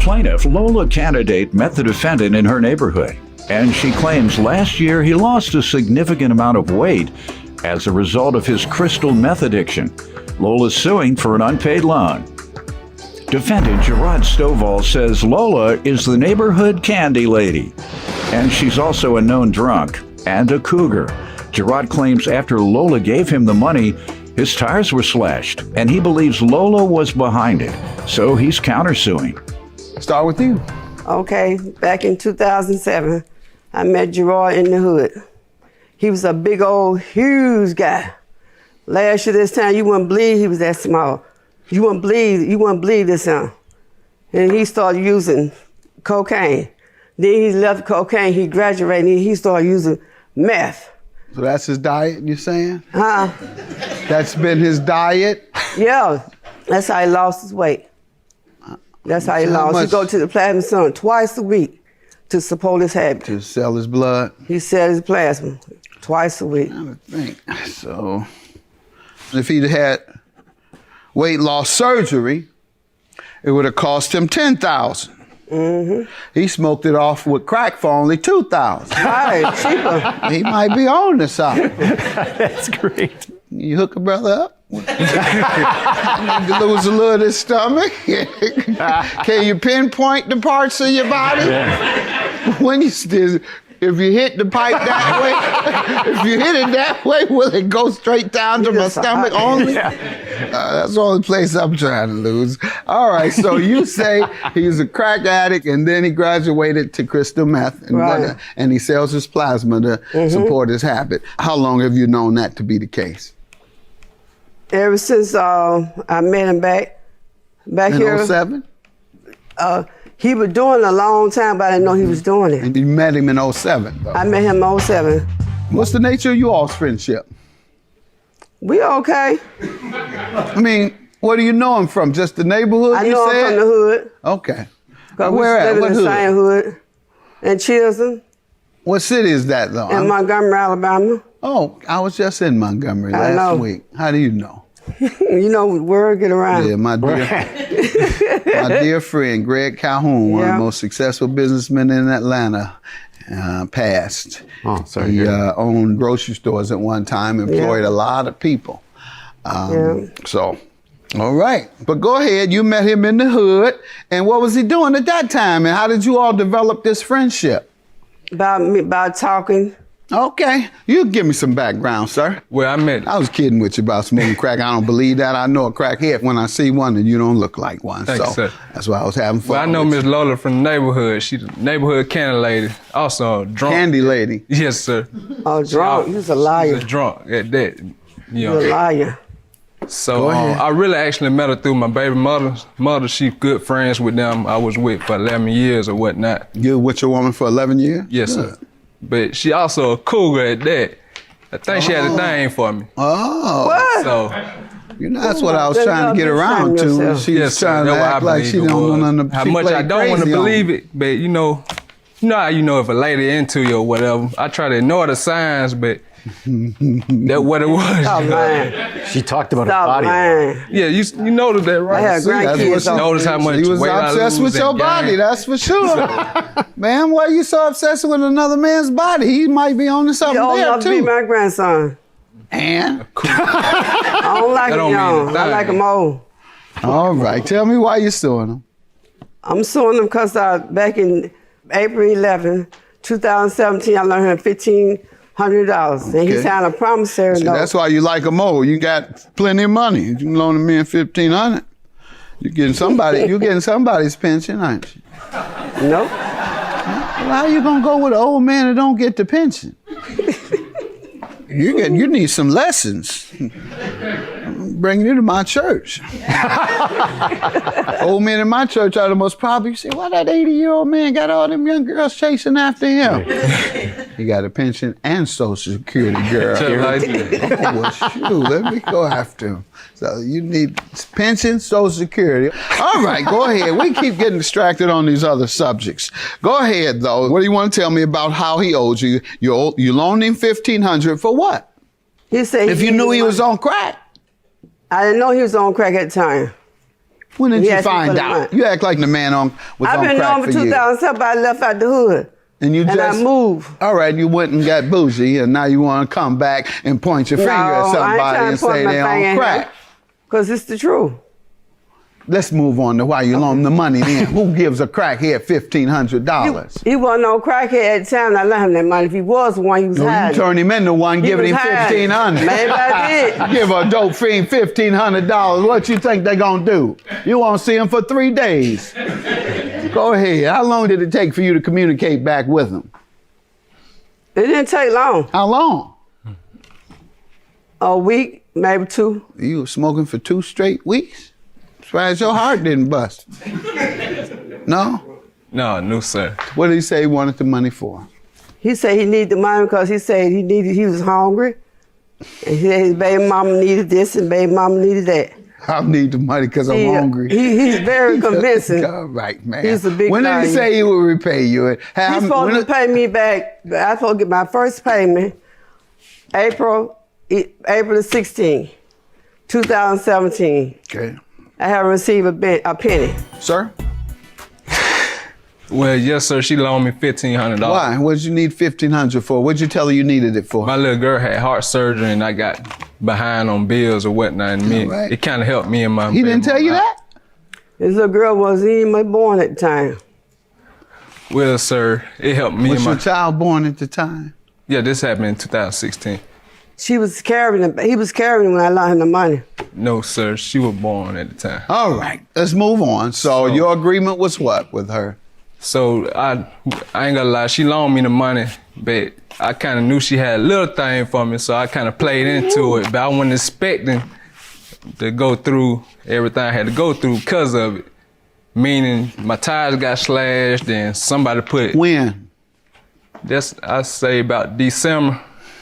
plaintiff, Lola Candidate, met the defendant in her neighborhood, and she claims last year he lost a significant amount of weight as a result of his crystal meth addiction. Lola's suing for an unpaid loan. Defendant Gerard Stovall says Lola is the neighborhood candy lady, and she's also a known drunk and a cougar. Gerard claims after Lola gave him the money, his tires were slashed, and he believes Lola was behind it, so he's countersuing. Start with you. Okay, back in 2007, I met Gerard in the hood. He was a big old, huge guy. Last year this time, you wouldn't believe he was that small. You wouldn't believe this time. And he started using cocaine. Then he left cocaine, he graduated, and he started using meth. So that's his diet, you saying? Huh? That's been his diet? Yeah, that's how he lost his weight. That's how he lost. He go to the plasma center twice a week to support his habit. To sell his blood? He sells his plasma twice a week. I would think. So, if he'd had weight loss surgery, it would have cost him $10,000. Mm-hmm. He smoked it off with crack for only $2,000. Right, cheaper. He might be on to something. That's great. You hook a brother up? You lose a little of his stomach? Can you pinpoint the parts of your body? Yeah. When you still, if you hit the pipe that way, if you hit it that way, will it go straight down to my stomach only? Yeah. That's the only place I'm trying to lose. All right, so you say he's a crack addict and then he graduated to crystal meth and, right. And he sells his plasma to support his habit. How long have you known that to be the case? Ever since I met him back here. In 07? He was doing it a long time, but I didn't know he was doing it. And you met him in 07? Though. I met him in 07. What's the nature of you all's friendship? We okay. I mean, where do you know him from? Just the neighborhood, I know him from the hood. Okay. Where at? What hood? Same hood. In Chisholm. What city is that, though? In Montgomery, Alabama. Oh, I was just in Montgomery last week. How do you know? You know, word get around. Yeah, my dear friend, Greg Calhoun, one of the most successful businessmen in Atlanta, passed. Oh, sorry. He owned grocery stores at one time, employed a lot of people. So, all right. But go ahead. You met him in the hood. And what was he doing at that time? And how did you all develop this friendship? About talking. Okay. You give me some background, sir. Well, I was kidding with you about smoking crack. I don't believe that. I know a crackhead when I see one, and you don't look like one. Thanks, sir. That's why I was having fun. Well, I know Miss Lola from the neighborhood. She's a neighborhood candy lady. Also a drunk. Candy lady? Yes, sir. Oh, drunk. You's a liar. She's a drunk at that. You're a liar. So I really actually met her through my baby mother. She's good friends with them. I was with for 11 years or whatnot. You with your woman for 11 years? Yes, sir. But she also a cougar at that. I think she had a thing for me. Oh. What? So, you know, that's what I was trying to get around to. She was trying to act like she don't want to. How much I don't want to believe it, but you know how you know if a lady into you or whatever. I try to ignore the signs, but that's what it was. Oh, man. She talked about her body. Man. Yeah, you noticed that, right? I had grandkids. Notice how much he was weight obsessed with your body, that's for sure. Man, why are you so obsessed with another man's body? He might be on to something there, too. Be my grandson. And? I don't like him young. I like him old. All right. Tell me why you're suing him. I'm suing him because back in April 11, 2017, I loaned him $1,500. And he signed a promissory note. That's why you like him old. You got plenty of money. You can loan a man $1,500. You're getting somebody's pension, aren't you? Nope. Well, how you gonna go with an old man that don't get the pension? You need some lessons. I'm bringing you to my church. Old men in my church are the most popular. You say, why that 80-year-old man got all them young girls chasing after him? He got a pension and Social Security, girl. Well, shoot, let me go after him. So you need pension, Social Security. All right, go ahead. We keep getting distracted on these other subjects. Go ahead, though. What do you want to tell me about how he owed you? You loaned him $1,500 for what? He said if you knew he was on crack. I didn't know he was on crack at the time. When did He you asked me for find the out? money. You act like the man was I've on been crack known for for years. 2007, but I left out the hood. And you I moved. All right, you went and got bougie, and now you want to come back and point your finger at somebody and say they on crack. Because it's the truth. Let's move on to why you loan the money then. Who gives a crackhead $1,500? He wasn't no crackhead at the time I lent him that money. If he was one, he was No, hiding. you turn him into one, giving him was hiding. $1,500. Maybe I did. Give a dope fiend $1,500. What you think they gonna do? You won't see him for 3 days. Go ahead. How long did it take for you to communicate back with him? It didn't take long. How long? A week, maybe 2. You were smoking for 2 straight weeks? Surprised your heart didn't bust. No? No, sir. What did he say he wanted the money for? He said he needed the money because he said he was hungry. And he said his baby mama needed this and baby mama needed that. I need the money because I'm hungry. He's very convincing. All right, man. He's a big When did he guy. say he would repay you? He's supposed to pay me back. I supposed to get my first payment April the 16th, 2017. Okay. I haven't received a penny. Sir? Well, yes, sir. She loaned me $1,500. Why? What did you need $1,500 for? What did you tell her you needed it for? My little girl had heart surgery, and I got behind on bills or whatnot. And Right. it kind of helped me and my. He didn't tell you that? This little girl wasn't even born at the time. Well, sir, it helped me Was and your my. child born at the time? Yeah, this happened in 2016. He was carrying when I loaned him the money. No, sir, she was born at the time. All right, let's move on. So your agreement was what with her? So I ain't gonna lie, she loaned me the money, but I kind of knew she had a little thing for me, so I kind of played into it. But I wasn't expecting to go through everything I had to go through because of it. Meaning my tires got slashed and somebody put. When? That's I say about December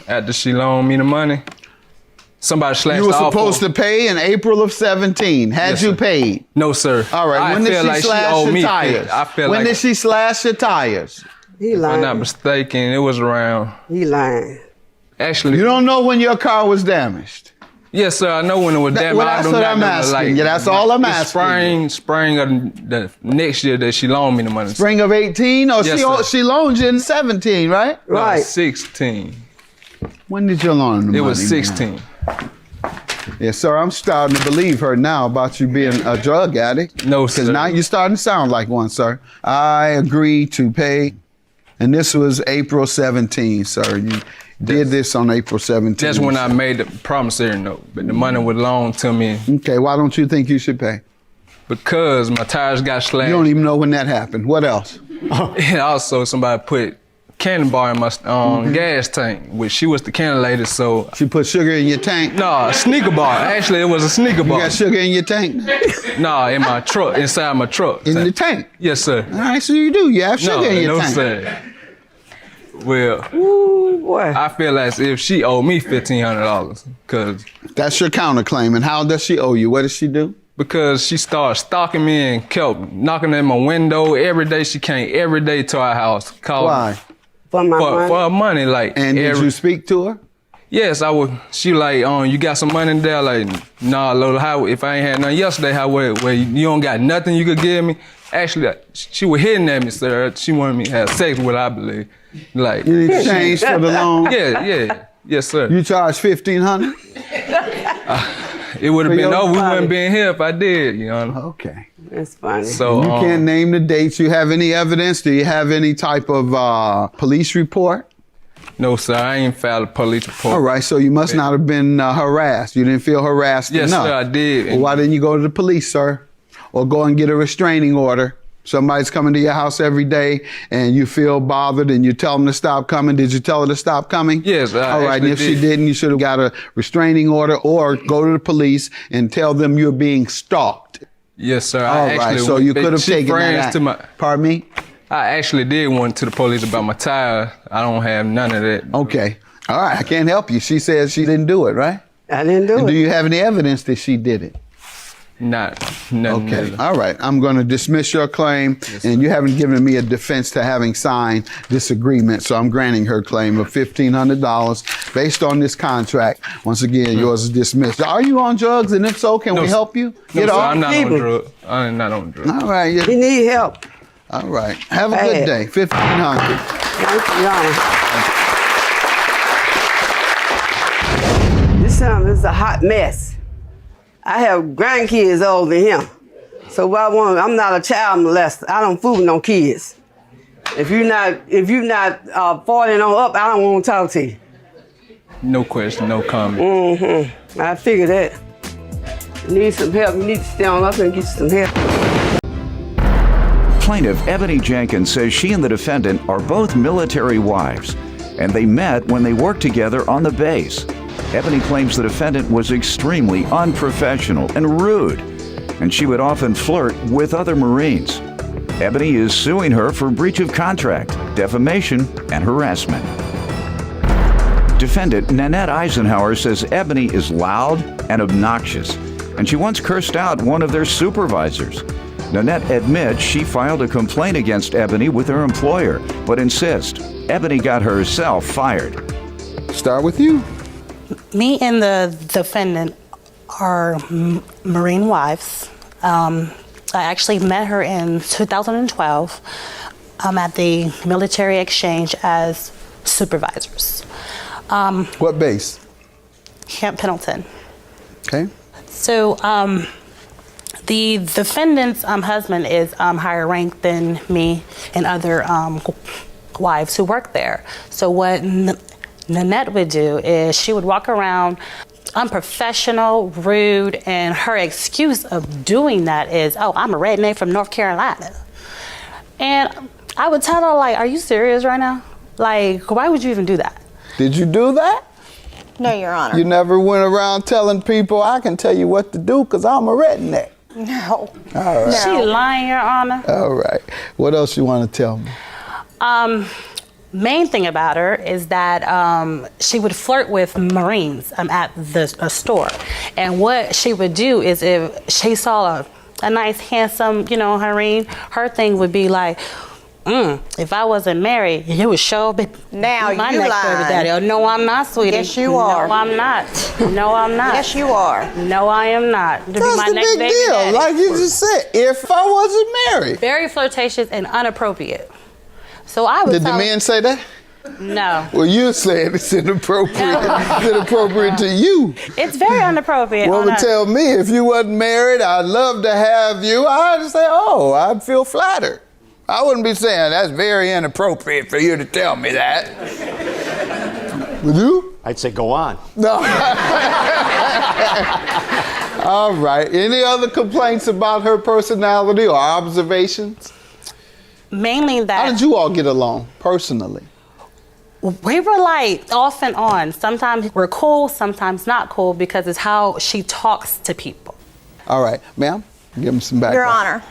after she loaned me the money. Somebody slashed You were off supposed to pay in April of 17. Had Yes, you sir. paid? No, sir. All right, I when did feel she like slash owed your me tires? I feel when like, did she slash your tires? He if I'm lying. not mistaken, it was around. He lying. Actually, You don't know when your car was damaged. yes, sir. I know when it was damaged. Well, I that's do what not I'm know, asking you. That's all I'm the asking Spring of the next year that she loaned me the money. Spring of 18? Or Yes, sir. she loaned you in 17, right? No, Right. 16. When did you loan the money? It was man? 16. Yes, sir. I'm starting to believe her now about you being a drug addict. No, Because sir. now you're starting to sound like one, sir. I agreed to pay, and this was April 17, sir. You did this on April 17. That's when I made the promissory note, but the money was loaned to me Okay, why don't you think you should pay? because my tires got slashed. You don't even know when that happened. What else? And also somebody put candy bar in my gas tank, which she was the candy lady, so. She put sugar in your tank? No, a sneaker bar. Actually, it was a sneaker You bar. got sugar in your tank? No, in my truck, inside my truck. In the tank? Yes, sir. All right, so you do. You have sugar in your no, tank. sir. Well, Ooh, boy. I feel as if she owed me $1,500 That's your counterclaim. And how does she owe you? What does she do? because she started stalking me and kept knocking at my window every day. She came every day to our house. Why? For my money. For her money, like. And did you speak to her? Yes, I would. She like, you got some money in there? Like, nah, Lola, how, if I ain't had nothing yesterday, how, where you don't got nothing you could give me? Actually, she was hitting at me, sir. She wanted me to have sex with her, I believe. Like, In exchange for the loan? Yes, sir. You charge $1,500? It would have for been your over. We body. wouldn't been here if I did, you know. Okay. That's funny. So You can't name the dates. You have any evidence? Do you have any type of police report? no, sir, I ain't filed a police report. All right, so you must not have been harassed. You didn't feel harassed Yes, enough. sir, I did. Well, why didn't you go to the police, sir? Or go and get a restraining order? Somebody's coming to your house every day and you feel bothered and you tell them to stop coming. Did you tell her to stop coming? Yes, I All right, and actually if she did. didn't, you should have got a restraining order or go to the police and tell them you're being stalked. Yes, sir. All right, so you could have taken that. to my. Pardon me? I actually did went to the police about my tire. I don't have none of that. Okay. All right, I can't help you. She says she didn't do it, right? I didn't do And it. do you have any evidence that she did it? Nothing. Okay, else. all right. I'm going to dismiss your claim, and you haven't given me a defense to having signed this agreement, so I'm granting her claim of $1,500 based on this contract. Once again, yours is dismissed. Are you on drugs, and if so, can we help you? No, sir, off? I'm not on drugs. I'm not on drugs. All right. He need help. All right. Have a good day. $1,500. Thank you, Your Honor. This time is a hot mess. I have grandkids older than him. So what I'm not a child molester. I don't fool with no kids. If you're not falling on up, I don't want to talk to you. No question, no comment. Mm-hmm. I figured that. You need some help. You need to stay on up and get some help. Plaintiff Ebony Jenkins says she and the defendant are both military wives, and they met when they worked together on the base. Ebony claims the defendant was extremely unprofessional and rude, and she would often flirt with other Marines. Ebony is suing her for breach of contract, defamation, and harassment. Defendant Nanette Eisenhower says Ebony is loud and obnoxious, and she once cursed out one of their supervisors. Nanette admits she filed a complaint against Ebony with her employer, but insists Ebony got herself fired. Start with you. Me and the defendant are Marine wives. I actually met her in 2012 at the military exchange as supervisors. What base? Camp Pendleton. Okay. So the defendant's husband is higher ranked than me and other wives who work there. So what Nanette would do is she would walk around unprofessional, rude, and her excuse of doing that is, oh, I'm a redneck from North Carolina. And I would tell her, like, are you serious right now? Like, why would you even do that? Did you do that? No, Your Honor. You never went around telling people, I can tell you what to do because I'm a redneck. No. All right. She lying, Your Honor. All right. What else you want to tell me? Main thing about her is that she would flirt with Marines at the store. And what she would do is if she saw a nice, handsome, Marine, her thing would be like, if I wasn't married, you would show up Now my you next lying. baby daddy. Oh, no, I'm not, sweetie. Yes, you are. No, I'm not. No, I'm not. Yes, you are. No, I am not. To be That's my the next big baby deal. daddy. Like you just said, if I wasn't married. Very flirtatious and inappropriate. So I would Did the tell men say that? no. Well, you're saying it's inappropriate. No. It's inappropriate to you. It's very inappropriate. Well, on would a- tell me if you wasn't married, I'd love to have you. I'd say, oh, I'd feel flattered. I wouldn't be saying that's very inappropriate for you to tell me that. Would you? I'd say go on. No. All right. Any other complaints about her personality or observations? Mainly How that did you all get along personally? we were like off and on. Sometimes we're cool, sometimes not cool because it's how she talks to people. All right, ma'am, give them some background. Your Honor,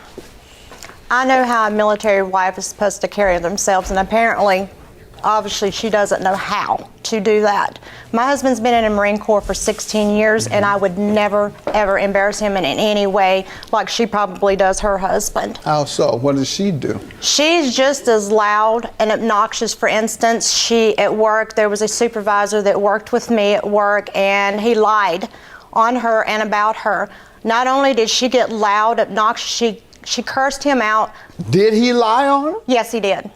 I know how a military wife is supposed to carry themselves, and apparently, obviously, she doesn't know how to do that. My husband's been in the Marine Corps for 16 years, and I would never, ever embarrass him in any way like she probably does her husband. How so? What does she do? She's just as loud and obnoxious. For instance, at work, there was a supervisor that worked with me at work, and he lied on her and about her. Not only did she get loud, obnoxious, she cursed him out. Did he lie on her? Yes, he did.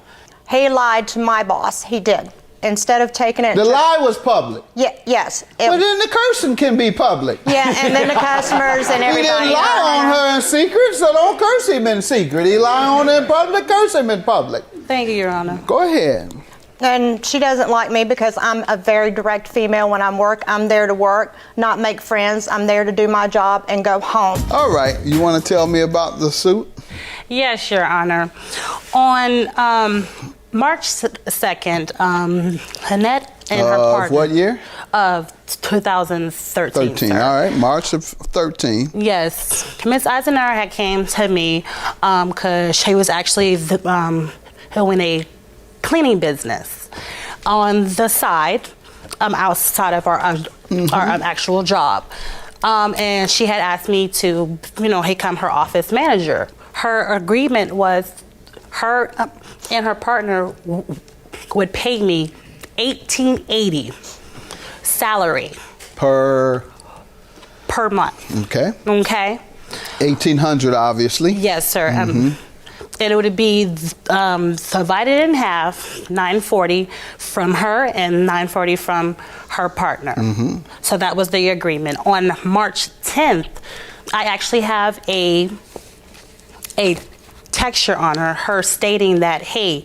He lied to my boss. He did. Instead of taking it The to... lie was public. Yeah, yes. But then the cursing can be public. Yeah, and then the customers and He everybody. didn't lie on her in secret, so don't curse him in secret. He lie on her in public, curse him in public. Thank you, Your Honor. Go ahead. And she doesn't like me because I'm a very direct female. When I'm there to work, not make friends. I'm there to do my job and go home. All right, you want to tell me about the suit? Yes, Your Honor. On March 2nd, Annette and her partner. What year? Of 2013. 13, sir. all right, March of 13. Yes. Miss Eisenhower had came to me because she was actually doing a cleaning business on the side, outside of our actual job. And she had asked me to, become her office manager. Her agreement was her and her partner would pay me $1,880 salary Per month. okay. Okay. 1,800, obviously. Yes, sir. And it would be divided in half, $940 from her and $940 from her partner. So that was the agreement. On March 10th, I actually have a texture on her stating that, hey,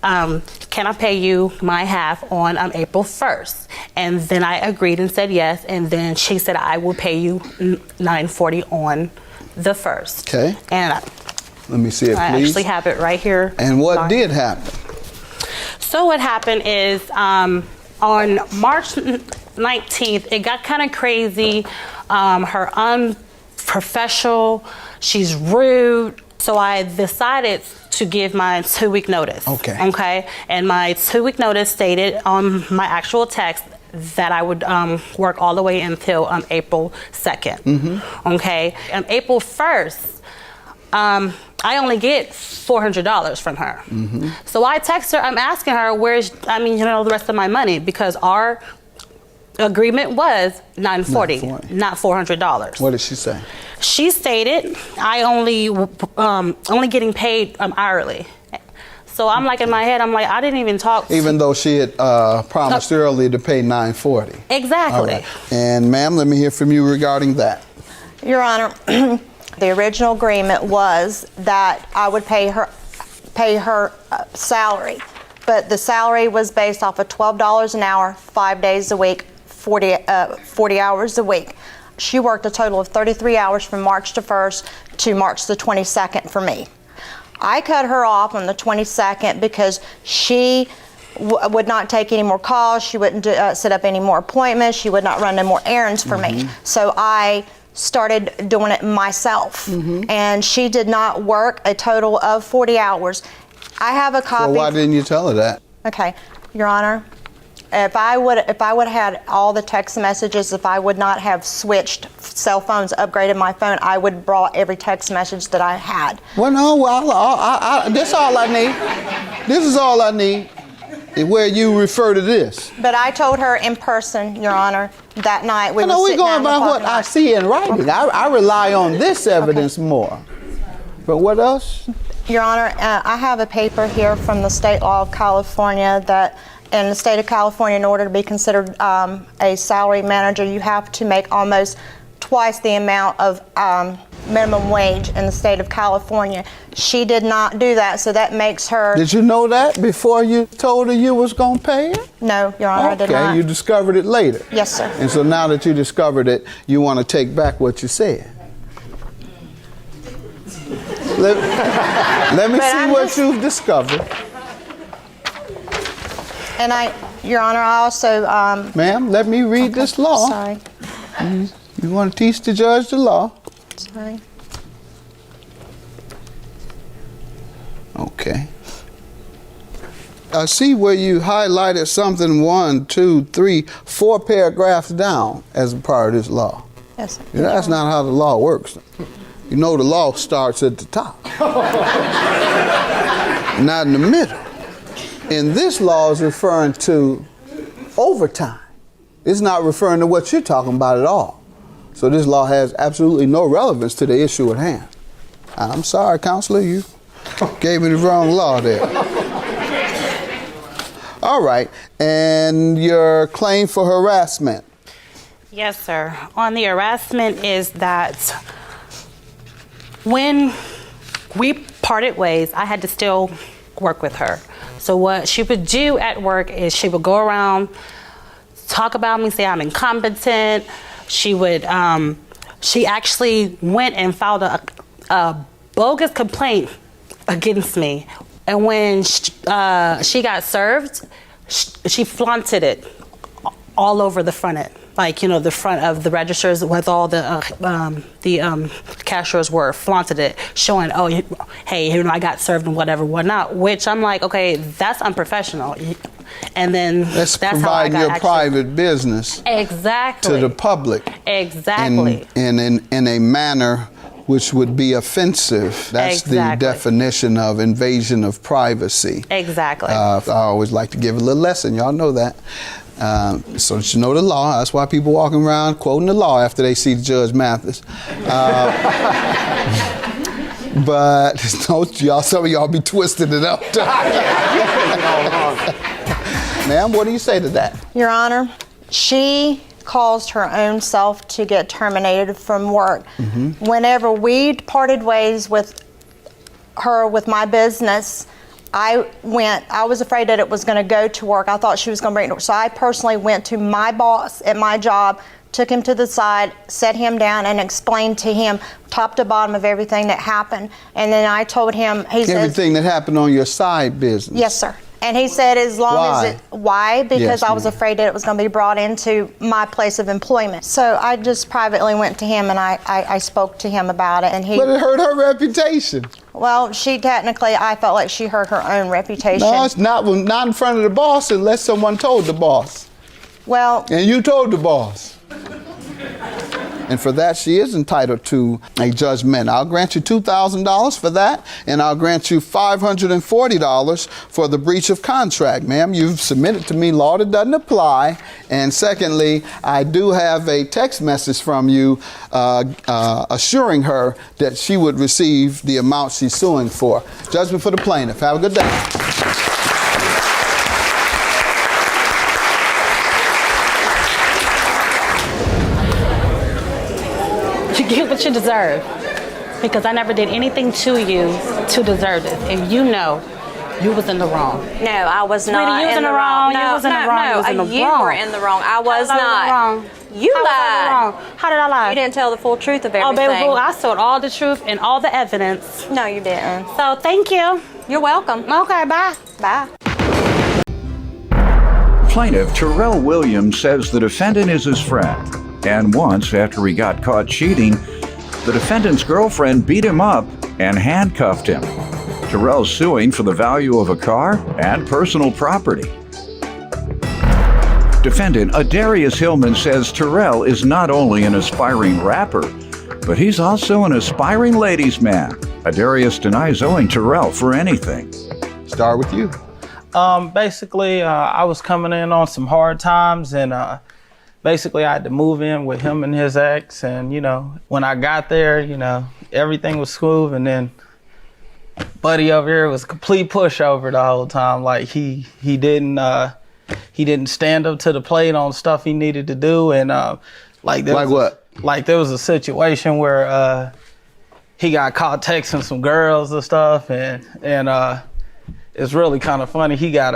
can I pay you my half on April 1st? And then I agreed and said yes. And then she said, I will pay you $940 on the 1st. Okay. And Let me see it, please. I actually have it right here. And what did happen? So what happened is on March 19th, it got kind of crazy. Her unprofessional, she's rude. So I decided to give my 2-week notice. Okay. And my 2-week notice stated on my actual text that I would work all the way until April 2nd. Okay. On April 1st, I only get $400 from her. So I text her, I'm asking her, where's, the rest of my money? Because our agreement was $940, not $400. What did she say? She stated, I only getting paid hourly. So I'm like, in my head, I'm like, I didn't even talk. Even though she had promised earlier to pay $940. Exactly. All right. And ma'am, let me hear from you regarding that. Your Honor, the original agreement was that I would pay her salary, but the salary was based off of $12 an hour, 5 days a week, 40 hours a week. She worked a total of 33 hours from March the 1st to March the 22nd for me. I cut her off on the 22nd because she would not take any more calls. She wouldn't set up any more appointments. She would not run any more errands for me. So I started doing it myself. And she did not work a total of 40 hours. I have a copy. Well, why didn't you tell her that? Okay, Your Honor, if I would have had all the text messages, if I would not have switched cell phones, upgraded my phone, I would have brought every text message that I had. Well, no, this is all I need. This is all I need, where you refer to this. But I told her in person, Your Honor, that night we were we're sitting going down by what I see in writing. I rely on this evidence more. But what else? Your Honor, I have a paper here from the state law of California that in the state of California, in order to be considered a salary manager, you have to make almost twice the amount of minimum wage in the state of California. She did not do that, so that makes her... Did you know that before you told her you was going to pay her? No, Your Honor, I did not. Okay, you discovered it later. Yes, sir. And so now that you discovered it, you want to take back what you said. Let me see what you've discovered. And Your Honor, I also... Ma'am, let me read this law. Sorry. You want to teach the judge the law? Sorry. Okay. I see where you highlighted something 1, 2, 3, 4 paragraphs down as a part of this law. Yes, sir. That's not how the law works. You know the law starts at the top, not in the middle. And this law is referring to overtime. It's not referring to what you're talking about at all. So this law has absolutely no relevance to the issue at hand. I'm sorry, counselor, you gave me the wrong law there. All right, and your claim for harassment. Yes, sir. On the harassment is that when we parted ways, I had to still work with her. So what she would do at work is she would go around, talk about me, say I'm incompetent. She would, she actually went and filed a bogus complaint against me. And when she got served, she flaunted it all over the front end. like, you know, the front of the registers with all the cashiers were flaunted it, showing, oh, hey, you know, I got served and whatnot, which I'm like, okay, that's unprofessional. And then That's how I providing got your actually, private business exactly to the public. Exactly. In a manner which would be offensive. That's the definition of invasion of privacy. Exactly. I always like to give a little lesson. Y'all know that. So that you know the law. That's why people walking around quoting the law after they see Judge Mathis. But don't y'all, some of y'all be twisting it up. Ma'am, what do you say to that? Your Honor, she caused her own self to get terminated from work. Whenever we parted ways with her with my business, I was afraid that it was going to go to work. I thought she was going to bring it to work. So I personally went to my boss at my job, took him to the side, set him down, and explained to him top to bottom of everything that happened. And then I told him, everything that happened on your side business? Yes, sir. And he said as long as why? Because I was afraid that it was going to be brought into my place of employment. So I just privately went to him and I spoke to him about it. And But it hurt her reputation. Well, I felt like she hurt her own reputation. No, it's not in front of the boss unless someone told the boss. Well. And you told the boss. And for that, she is entitled to a judgment. I'll grant you $2,000 for that, and I'll grant you $540 for the breach of contract. Ma'am, you've submitted to me law that doesn't apply. And secondly, I do have a text message from you assuring her that she would receive the amount she's suing for. Judgment for the plaintiff. Have a good day. You get what you deserve, because I never did anything to you to deserve this, and you know you was in the wrong. No, I was Sweetie, not you was in the wrong. No, You was in the wrong. You was in the you wrong. were in the wrong. I was How was I not. in the wrong? You How was I in lied. the wrong? How did I lie? You didn't tell the full truth of Oh, everything. baby boo, I told all the truth and all the evidence. No, you didn't. So thank you. You're welcome. Okay, bye. Bye. Plaintiff Terrell Williams says the defendant is his friend, and once, after he got caught cheating, the defendant's girlfriend beat him up and handcuffed him. Terrell's suing for the value of a car and personal property. Defendant Adarius Hillman says Terrell is not only an aspiring rapper, but he's also an aspiring ladies' man. Adarius denies owing Terrell for anything. Start with you. Basically, I was coming in on some hard times, and basically I had to move in with him and his ex. And, you know, when I got there, you know, everything was smooth. And then buddy over here was a complete pushover the whole time. Like he didn't stand up to the plate on stuff he needed to do. And like there was a situation where he got caught texting some girls and stuff, and it's really kind of funny. He got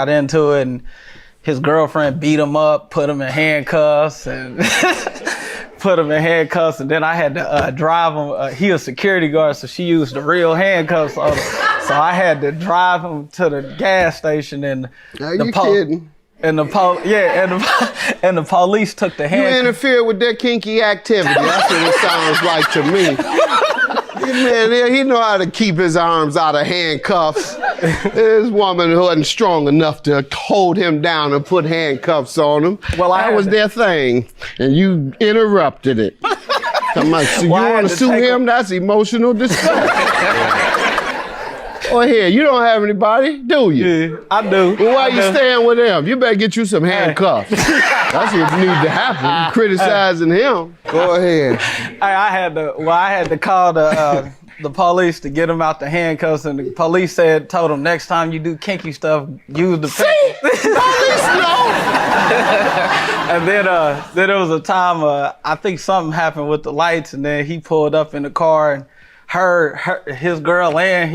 into it, and his girlfriend beat him up, put him in handcuffs, and and then I had to drive him. He was a security guard, so she used the real handcuffs on him. So I had to drive him to the gas station, and kidding? And the police took the handcuffs. You interfere with their kinky activity. That's what it sounds like to me. Man, he know how to keep his arms out of handcuffs. This woman wasn't strong enough to hold him down and put handcuffs on him. Well, that was their thing, and you interrupted it. You want to sue him? That's emotional distress. Go ahead. You don't have anybody, do you? Yeah, I do. Well, why you staying with him? You better get you some handcuffs. That's what needs to happen. You criticizing him. Go ahead. I had to call the police to get him out the handcuffs, and the police told him next time you do kinky stuff, use the police know. And then there was a time I think something happened with the lights, and then he pulled up in the car, and his girl and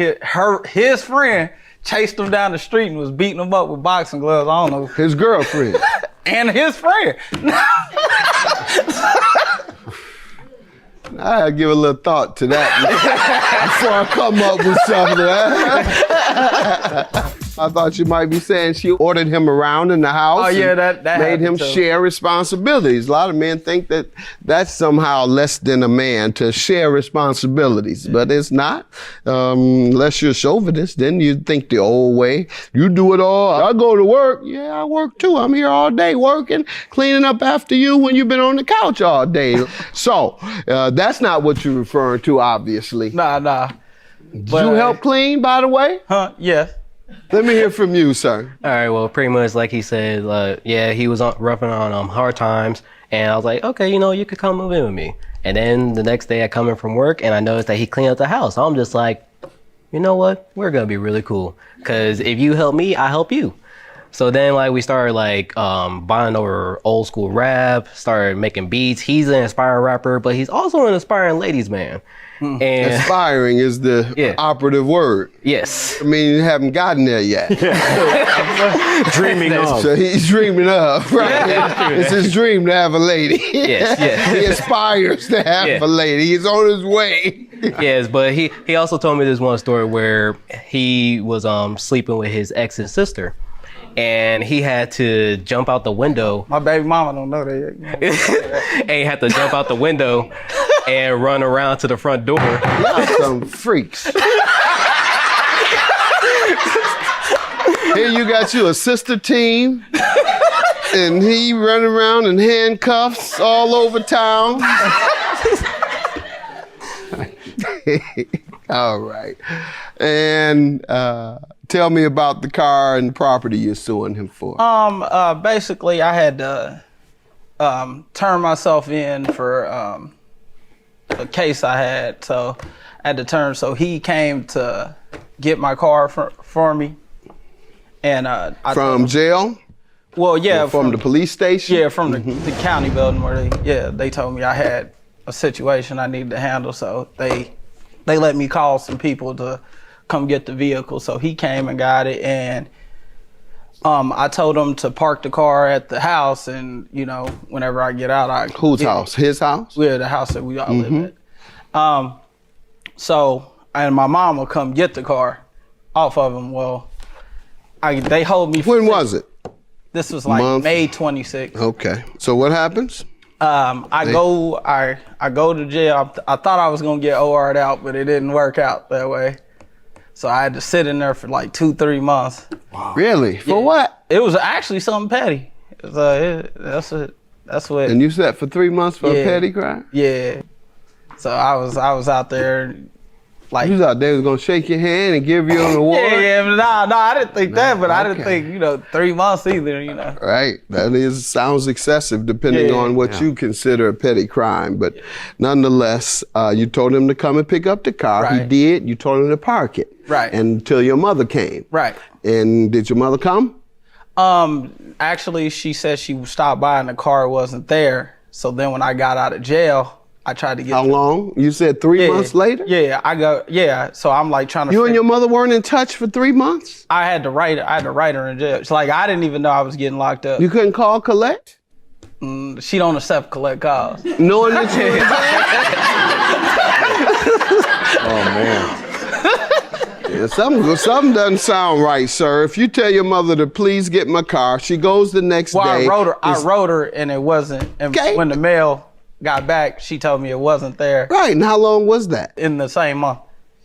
his friend chased him down the street and was beating him up with boxing gloves. I don't know. His girlfriend. And his friend. I had to give a little thought to that before I come up with something. I thought you might be saying she ordered him around in the house. Oh, yeah, and that made him happened too. share responsibilities. A lot of men think that that's somehow less than a man to share responsibilities, but it's not. Unless you're a chauvinist, then you think the old way. You do it all. I go to work. Yeah, I work too. I'm here all day working, cleaning up after you when you've been on the couch all day. So that's not what you're referring to, obviously. Nah. Did you help clean, by the way? Huh? Yes. Let me hear from you, sir. All right, well, pretty much like he said, yeah, he was roughing on hard times, and I was like, okay, you could come move in with me. And then the next day I come in from work, and I noticed that he cleaned up the house. I'm just like, you know what? We're gonna be really cool, because if you help me, I help you. So then we started bonding over old school rap, started making beats. He's an aspiring rapper, but he's also an aspiring ladies man. And aspiring is the operative word. Yes. I mean, you haven't gotten there yet. Dreaming of. So he's dreaming of, right? It's his dream to have a lady. Yes. He aspires to have a lady. He's on his way. Yes, but he also told me this one story where he was sleeping with his ex's sister. And he had to jump out the window. My baby mama don't know that yet. And he had to jump out the window and run around to the front door. Y'all some freaks. Here you got you a sister team, and he running around in handcuffs all over town. All right. And tell me about the car and property you're suing him for. Basically, I had to turn myself in for a case I had, so I had to turn. So he came to get my car for me, and from jail. Well, yeah, or from the police station. Yeah, from the county building where they told me I had a situation I needed to handle, so they let me call some people to come get the vehicle. So he came and got it, and I told him to park the car at the house, and whenever I get out, Whose house? His house? Yeah, the house that we all live at. And my mom will come get the car off of him. Well, they hold me. When was it? This was like May 26th. Okay. So what happens? I go to jail. I thought I was gonna get OR'd out, but it didn't work out that way. So I had to sit in there for like 2-3 months. Wow. Really? For what? It was actually something petty. That's what. And you sat for 3 months for a petty crime? Yeah. So I was out there. Like, you was out there was gonna shake your hand and give you an award? Nah, I didn't think that, but I didn't think 3 months either. Right, that sounds excessive depending on what you consider a petty crime, but nonetheless, you told him to come and pick up the car. Right. He did. You told him to park it. Right. Until your mother came. Right. And did your mother come? Actually, she said she stopped by and the car wasn't there. So then when I got out of jail, I tried to get. How long? You said 3 months later? Yeah, so I'm like trying to. You and your mother weren't in touch for 3 months? I had to write her in jail. It's like I didn't even know I was getting locked up. You couldn't call collect? She don't accept collect calls. Knowing that you Oh man. Yeah, something doesn't sound right, sir. If you tell your mother to please get my car, she goes the next day. I wrote her and it wasn't. And when the mail got back, she told me it wasn't there. Right, and how long was that? In the same month.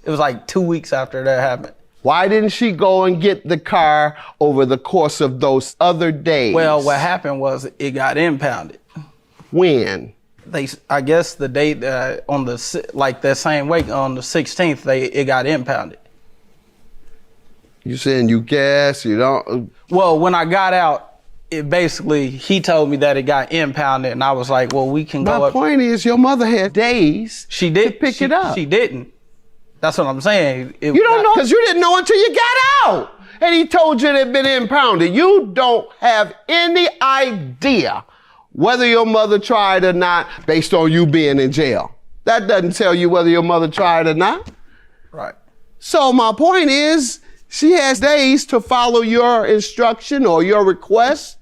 It was like 2 weeks after that happened. Why didn't she go and get the car over the course of those other days? Well, what happened was it got impounded. When? I guess the date on that same week on the 16th, it got impounded. You saying you guess, you don't? Well, when I got out, he told me that it got impounded, and I was like, well, we can go up. My point is, your mother had days to pick it up. She didn't. That's what I'm saying. You don't know because you didn't know until you got out. And he told you it had been impounded. You don't have any idea whether your mother tried or not based on you being in jail. That doesn't tell you whether your mother tried or not. Right. So my point is, she has days to follow your instruction or your request,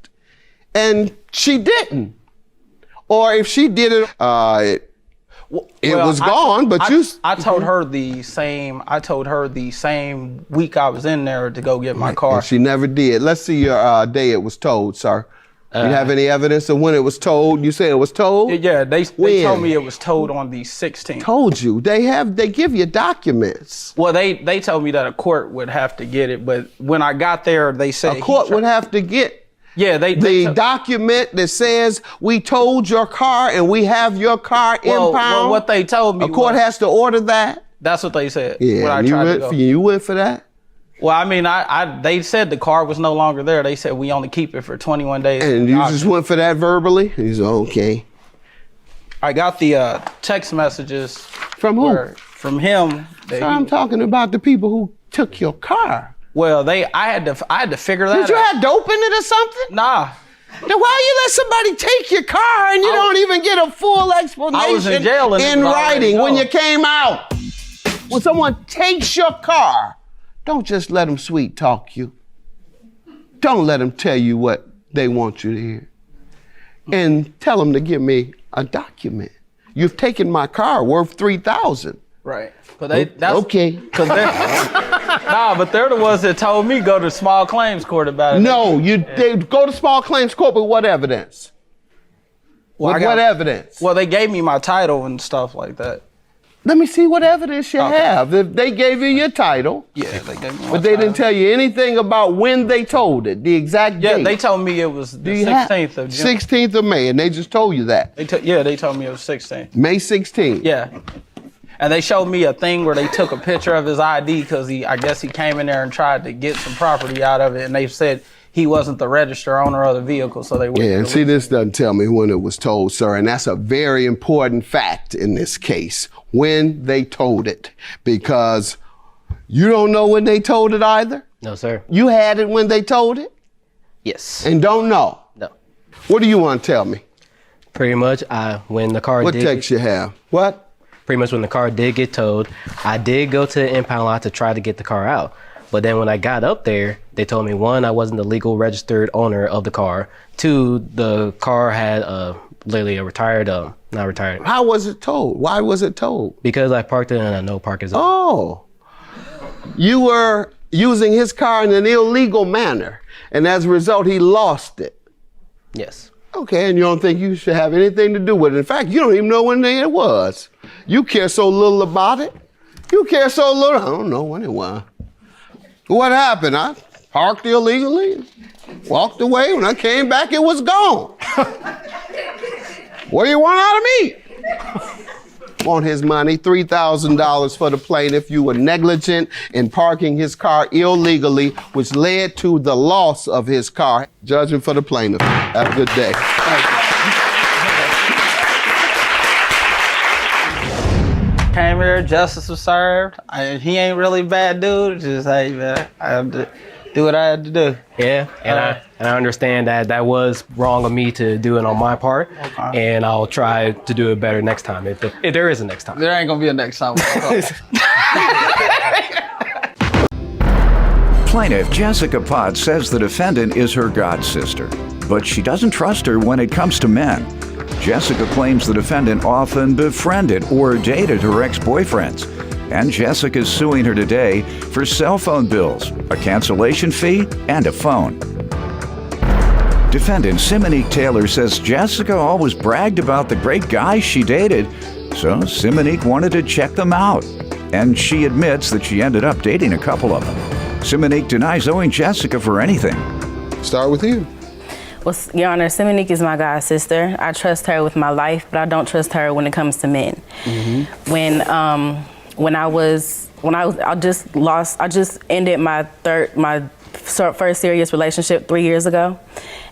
and she didn't. Or if she did it, It Well, was gone, but I told her the same. I told her the same week I was in there to go get my car. And she never did. Let's see your day it was told, sir. You have any evidence of when it was told? You say it was told? Yeah, they told me it was told on the 16th. Told you. They give you documents. Well, they told me that a court would have to get it, but when I got there, they said A court would have to get the document that says we towed your car and we have your car impound. Well, what they told me, a court has to order that. That's what they said. Yeah, when I and tried to go. you went for that. Well, I mean, they said the car was no longer there. They said we only keep it for 21 days. And you just went for that verbally? He's okay. I got the text messages. From who? From him. So I'm talking about the people who took your car. Well, I had to figure that out. Did you have dope in it or something? Nah. Then why you let somebody take your car and you don't even get a full explanation I was in jail in writing when you came out? When someone takes your car, don't just let them sweet talk you. Don't let them tell you what they want you to hear. And tell them to give me a document. You've taken my car worth $3,000. Right. But okay. But they're the ones that told me go to small claims court about it. No, they go to small claims court with what evidence? What evidence? Well, they gave me my title and stuff like that. Let me see what evidence you have. If they gave you your title. Yeah, they gave me my But they didn't tell you anything about when they told it, the exact date. Yeah, they told me it was the 16th of June. 16th of May, and they just told you that. They told me it was 16th. May 16th. Yeah. And they showed me a thing where they took a picture of his ID because I guess he came in there and tried to get some property out of it, and they said he wasn't the registered owner of the vehicle, so they wouldn't. Yeah, and see, this doesn't tell me when it was told, sir, and that's a very important fact in this case, when they told it, because you don't know when they told it either? No, sir. You had it when they told it? Yes. And don't know? No. What do you want to tell me? Pretty much, when the car What text you have? What? Pretty much when the car did get towed, I did go to the impound lot to try to get the car out. But then when I got up there, they told me, one, I wasn't the legal registered owner of the car. Two, the car had literally a retired, not retired. How was it towed? Why was it towed? Because I parked it in a no parking zone. Oh, you were using his car in an illegal manner, and as a result, he lost it. Yes. Okay, and you don't think you should have anything to do with it. In fact, you don't even know when it was. You care so little about it. You care so little, I don't know when it was. What happened? I parked illegally, walked away. When I came back, it was gone. What do you want out of me? Want his money, $3,000 for the plaintiff. You were negligent in parking his car illegally, which led to the loss of his car. Judgment for the plaintiff. Have a good day. Came here, justice was served. He ain't really a bad dude. Just, hey, man, I have to do what I had to do. Yeah, and I understand that was wrong of me to do it on my part, and I'll try to do it better next time, if there is a next time. There ain't gonna be a next time. Plaintiff Jessica Potts says the defendant is her god sister, but she doesn't trust her when it comes to men. Jessica claims the defendant often befriended or dated her ex-boyfriends, and Jessica is suing her today for cell phone bills, a cancellation fee, and a phone. Defendant Simonique Taylor says Jessica always bragged about the great guys she dated, so Simonique wanted to check them out, and she admits that she ended up dating a couple of them. Simonique denies owing Jessica for anything. Start with you. Well, Your Honor, Simonique is my god sister. I trust her with my life, but I don't trust her when it comes to men. I just ended my first serious relationship 3 years ago,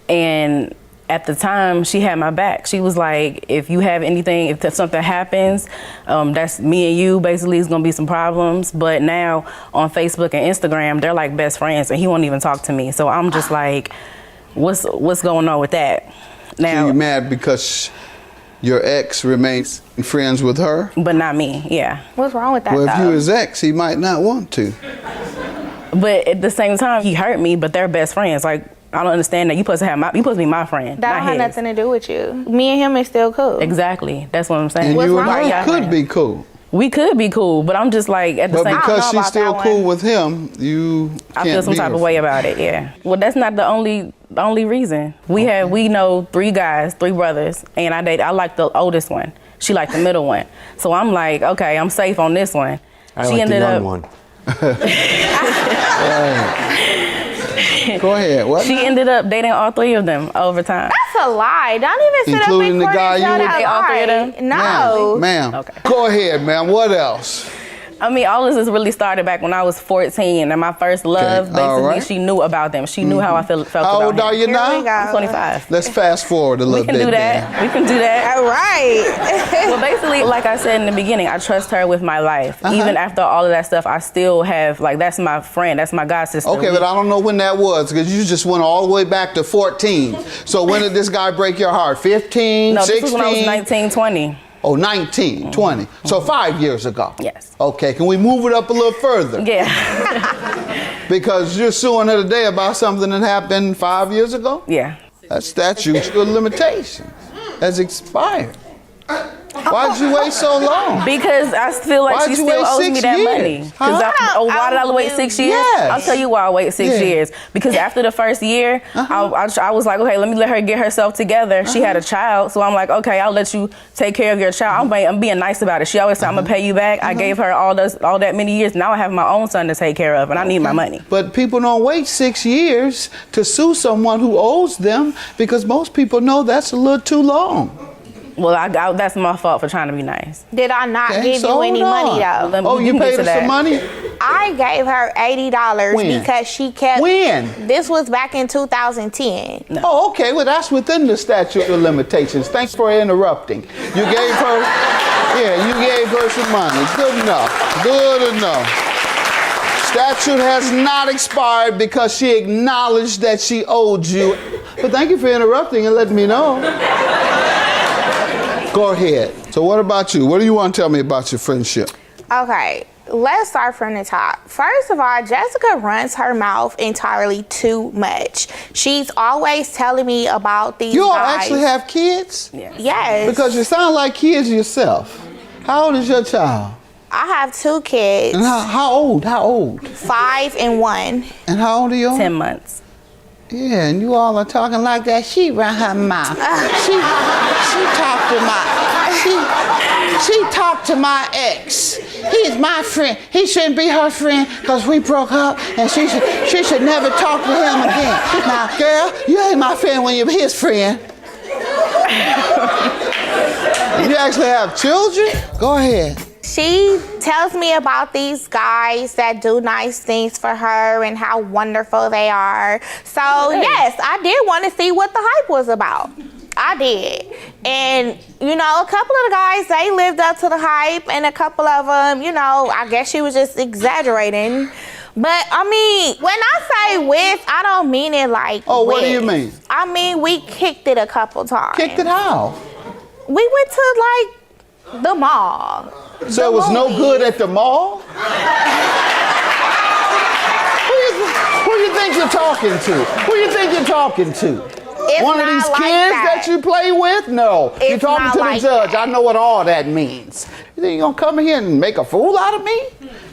and at the time she had my back. She was like, if you have anything, if something happens, that's me and you, basically it's gonna be some problems. But now on Facebook and Instagram, they're like best friends, and he won't even talk to me. So I'm just like, what's going on with that? Now, So you're mad because your ex remains friends with her? But not me, yeah. What's wrong with that, Well, if though? you his ex, he might not want to. But at the same time, he hurt me, but they're best friends. Like, I don't understand that. You supposed to be my friend. That not don't have his. nothing to do with you. Me and him is still cool. Exactly. That's what I'm saying. And you and wrong with her could be cool. We could be cool, but I'm just like at the But same time. because she's still cool with him, you I can't feel some be type her of way friend. about it. Yeah. Well, that's not the only reason. We know 3 guys, 3 brothers, and I like the oldest one. She liked the middle one. So I'm like, okay, I'm safe on this one. I like the young one. Go ahead. What? She ended up dating all 3 of them over time. That's a lie. Don't even sit Including the up and guy you that were- All 3 of them? No. Ma'am. Okay. Go ahead, ma'am. What else? I mean, all of this really started back when I was 14, and my first love, Okay, all basically, right. she knew about them. She knew how I felt How about old him. are you Here we now? go. I'm 25. Let's fast forward a little We can bit. do that. then. We can do that. All right. Well, basically, like I said in the beginning, I trust her with my life. Uh-huh. Even after all of that stuff, I still have, like, that's my friend. That's my god sister. Okay, but I don't know when that was because you just went all the way back to 14. So when did this guy break your heart? 15, No, 16? this was when I was 19, 20. Oh, 19, 20. So 5 years ago. Yes. Okay, can we move it up a little further? Yeah. Because you're suing her today about something that happened 5 years ago? Yeah. That statute of limitations has expired. Why'd you wait so long? Because I feel like Why'd she you still wait owes 6 me that years? money. Because Huh? why did I wait 6 years? Yes. I'll tell you why I wait 6 years. Because after the first year, I was like, okay, let her get herself together. She had a child, so I'm like, okay, I'll let you take care of your child. I'm being nice about it. She always said, I'm gonna pay you back. I gave her all that many years. Now I have my own son to take care of, and I need my money. But people don't wait 6 years to sue someone who owes them because most people know that's a little too long. Well, that's my fault for trying to be nice. Did I not Okay, give so you any hold money on. though? Oh, you paid her some money? I gave her $80 When? because she kept. When? This was back in 2010. Oh, okay. Well, that's within the statute of limitations. Thanks for interrupting. You gave her, you gave her some money. Good enough. Good enough. Statute has not expired because she acknowledged that she owed you. But thank you for interrupting and letting me know. Go ahead. So what about you? What do you want to tell me about your friendship? Okay, let's start from the top. First of all, Jessica runs her mouth entirely too much. She's always telling me about these You all guys. actually have kids? Yes. Because you sound like kids yourself. How old is your child? I have 2 kids. And how old? How old? 5 and 1. And how old are you? 10 months. Yeah, and you all are talking like that. She run her mouth. She talked to my ex. He's my friend. He shouldn't be her friend because we broke up, and she should never talk to him again. Now, girl, you ain't my friend when you're his friend. You actually have children? Go ahead. She tells me about these guys that do nice things for her and how wonderful they are. So, yes, I did want to see what the hype was about. I did. And, you know, a couple of the guys, they lived up to the hype, and a couple of them, you know, I guess she was just exaggerating. But, I mean, when I say with, I don't mean it like Oh, what do with. you mean? I mean, we kicked it a couple times. Kicked it how? We went to, like, the mall. So it was no good at the mall? Who you think you're talking to? Who you think you're talking to? It's One of not these like kids that you play with? No. You're It's talking not to the like judge. that. I know what all that means. You think you're gonna come here and make a fool out of me?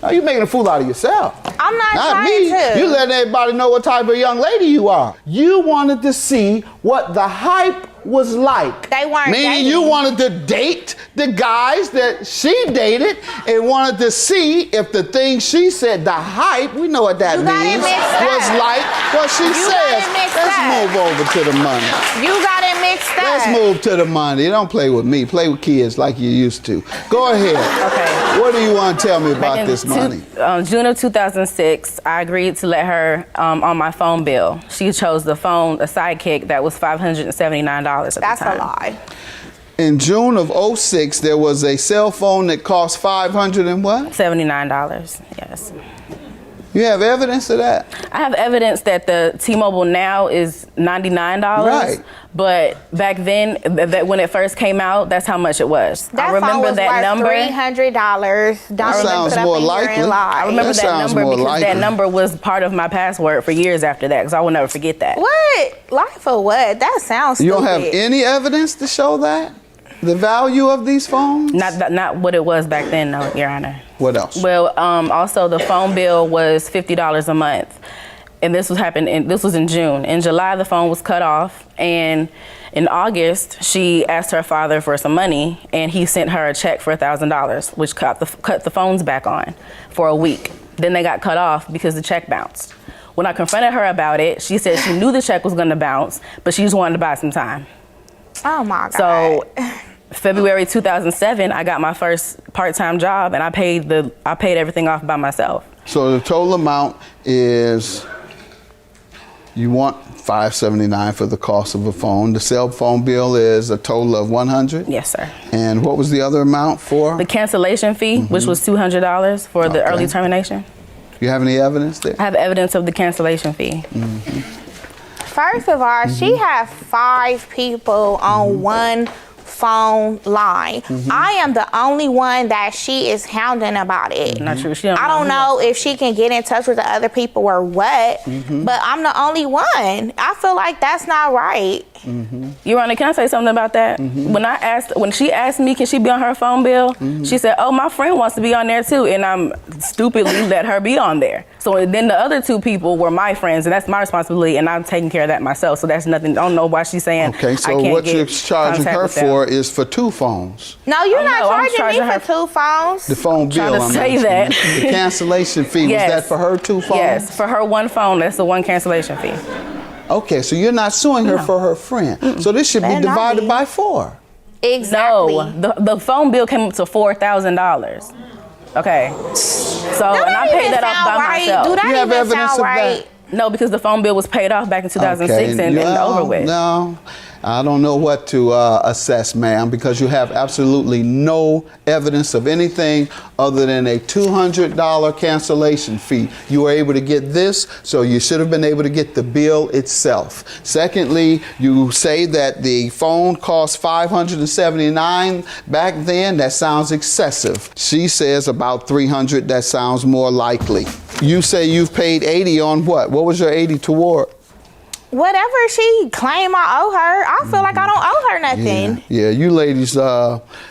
No, you're making a fool out of yourself. I'm not Not trying me. to. You letting everybody know what type of young lady you are. You wanted to see what the hype was like. They weren't Meaning dating. you wanted to date the guys that she dated and wanted to see if the things she said, the hype, we know what that You got it means, mixed was up. like what she You got says. it mixed Let's up. move over to the money. You got it mixed up. Let's move to the money. Don't play with me. Play with kids like you used to. Go ahead. Okay. What do you want to tell me about Back in this money? June of 2006, I agreed to let her on my phone bill. She chose the phone, a sidekick that was $579 at That's the time. a lie. In June of 06, there was a cell phone that cost $500 and what? $79, yes. You have evidence of that? I have evidence that the T-Mobile now is $99. Right. But back then, that when it first came out, that's how much it was. That I remember phone was that worth number. $300. That sounds more likely. I remember that number because likely. that number was part of my password for years after that, because I will never forget that. What? Life or what? That sounds stupid. You don't have any evidence to show that? The value of these phones? Not what it was back then, no, Your Honor. What else? Well, also the phone bill was $50 a month, and this was in June. In July, the phone was cut off, and in August, she asked her father for some money, and he sent her a check for $1,000, which cut the phones back on for a week. Then they got cut off because the check bounced. When I confronted her about it, she said she knew the check was going to bounce, but she just wanted to buy some time. Oh my God. So February 2007, I got my first part-time job, and I paid everything off by myself. So the total amount is, you want $579 for the cost of a phone. The cell phone bill is a total of $100? Yes, sir. And what was the other amount for? The cancellation fee, which was $200 for the early termination. You have any evidence there? I have evidence of the cancellation fee. First of all, she had 5 people on one phone line. I am the only one that she is hounding about it. Not true. I don't know if she can get in touch with the other people or what, but I'm the only one. I feel like that's not right. Your Honor, can I say something about that? When she asked me, can she be on her phone bill? She said, oh, my friend wants to be on there too, and I'm stupidly let her be on there. So then the other 2 people were my friends, and that's my responsibility, and I'm taking care of that myself. So that's nothing. I don't know why she's saying. Okay, so what you're charging her for is for 2 phones. No, you're not I'm charging me for 2 phones. The phone bill. Trying to say that. The cancellation fee, was that for her 2 phones? Yes, for her 1 phone, that's the 1 cancellation fee. Okay, so you're not suing her for her friend. So this should be divided by 4. Exactly. No, the phone bill came up to $4,000. Okay. So, and I paid that off by myself. Do that You have even evidence sound of right? that? No, because the phone bill was paid off back in 2006 and over with. No, I don't know what to assess, ma'am, because you have absolutely no evidence of anything other than a $200 cancellation fee. You were able to get this, so you should have been able to get the bill itself. Secondly, you say that the phone cost $579 back then. That sounds excessive. She says about $300. That sounds more likely. You say you've paid $80 on what? What was your $80 toward? Whatever she claim I owe her, I feel like I don't owe her nothing. Yeah, you ladies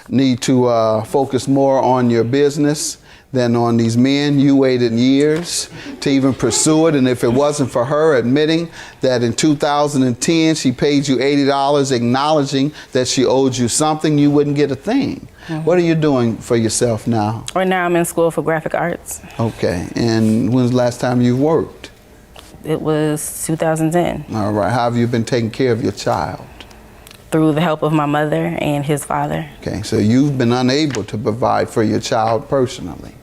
need to focus more on your business than on these men. You waited years to even pursue it, and if it wasn't for her admitting that in 2010 she paid you $80 acknowledging that she owed you something, you wouldn't get a thing. What are you doing for yourself now? Right now I'm in school for graphic arts. Okay, and when's the last time you worked? It was 2010. All right, how have you been taking care of your child? Through the help of my mother and his father. Okay, so you've been unable to provide for your child personally.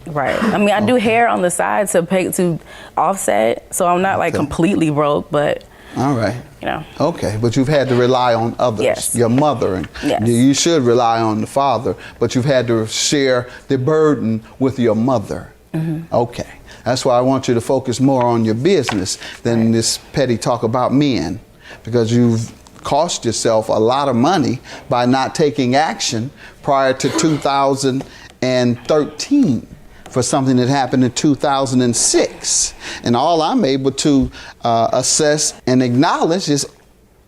Right. I mean, I do hair on the side to offset, so I'm not like completely broke, but all right. You know. Okay, but you've had to rely on others. Yes. Your mother, and yes. You should rely on the father, but you've had to share the burden with your mother. Okay. That's why I want you to focus more on your business than this petty talk about men, because you've cost yourself a lot of money by not taking action prior to 2013 for something that happened in 2006. And all I'm able to assess and acknowledge is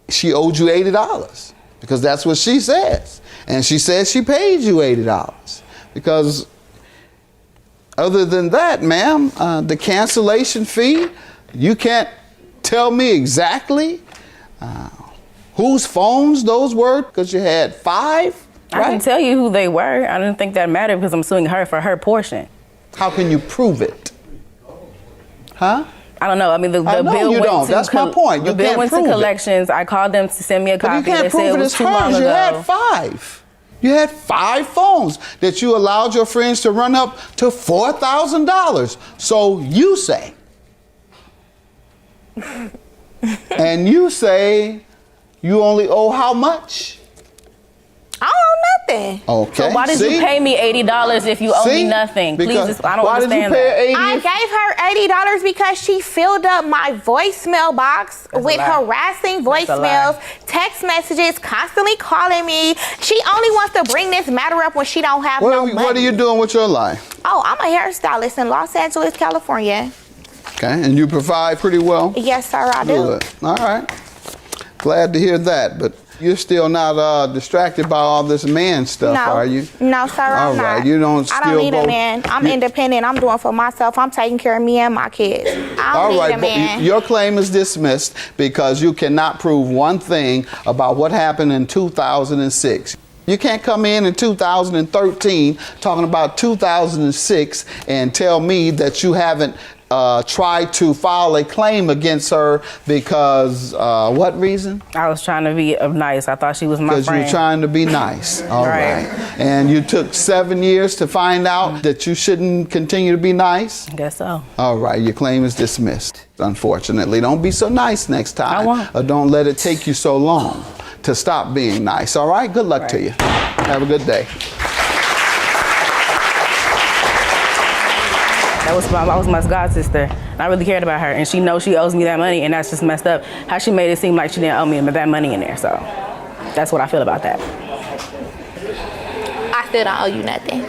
she owed you $80, because that's what she says. And she says she paid you $80 because other than that, ma'am, the cancellation fee, you can't tell me exactly whose phones those were, because you had 5, right? I can tell you who they were. I didn't think that mattered because I'm suing her for her portion. How can you prove it? Huh? I don't know. I mean, the I know bill you went don't. to That's my point. You the bill can't went to prove it. collections. I called them to send me a But copy. you can't They said prove it it was as too long hers. You ago. had 5. You had 5 phones that you allowed your friends to run up to $4,000. So you say. And you say you only owe how much? I don't know nothing. Okay. So why did you pay me $80 if you owe me nothing? Please, I don't understand that. I gave her $80 because she filled up my voicemail box with harassing voicemails, text messages, constantly calling me. She only wants to bring this matter up when she don't have no money. What are you doing with your life? Oh, I'm a hairstylist in Los Angeles, California. Okay, and you provide pretty well? Yes, sir, I do. Good. All right. Glad to hear that, but you're still not distracted by all this man stuff, are you? No, sir, I'm not. All right, you don't still I don't need a man. I'm independent. I'm doing for myself. I'm taking care of me and my kids. I don't need a man. Your claim is dismissed because you cannot prove one thing about what happened in 2006. You can't come in 2013 talking about 2006 and tell me that you haven't tried to file a claim against her because what reason? I was trying to be nice. I thought she was my friend. Because you're trying to be nice. All right. And you took 7 years to find out that you shouldn't continue to be nice? I guess so. All right. Your claim is dismissed, unfortunately. Don't be so nice next time. I won't. Or don't let it take you so long to stop being nice. All right? Good luck to you. Have a good day. That was my god sister. I really cared about her, and she knows she owes me that money, and that's just messed up. How she made it seem like she didn't owe me that money in there. So that's what I feel about that. I still don't owe you nothing.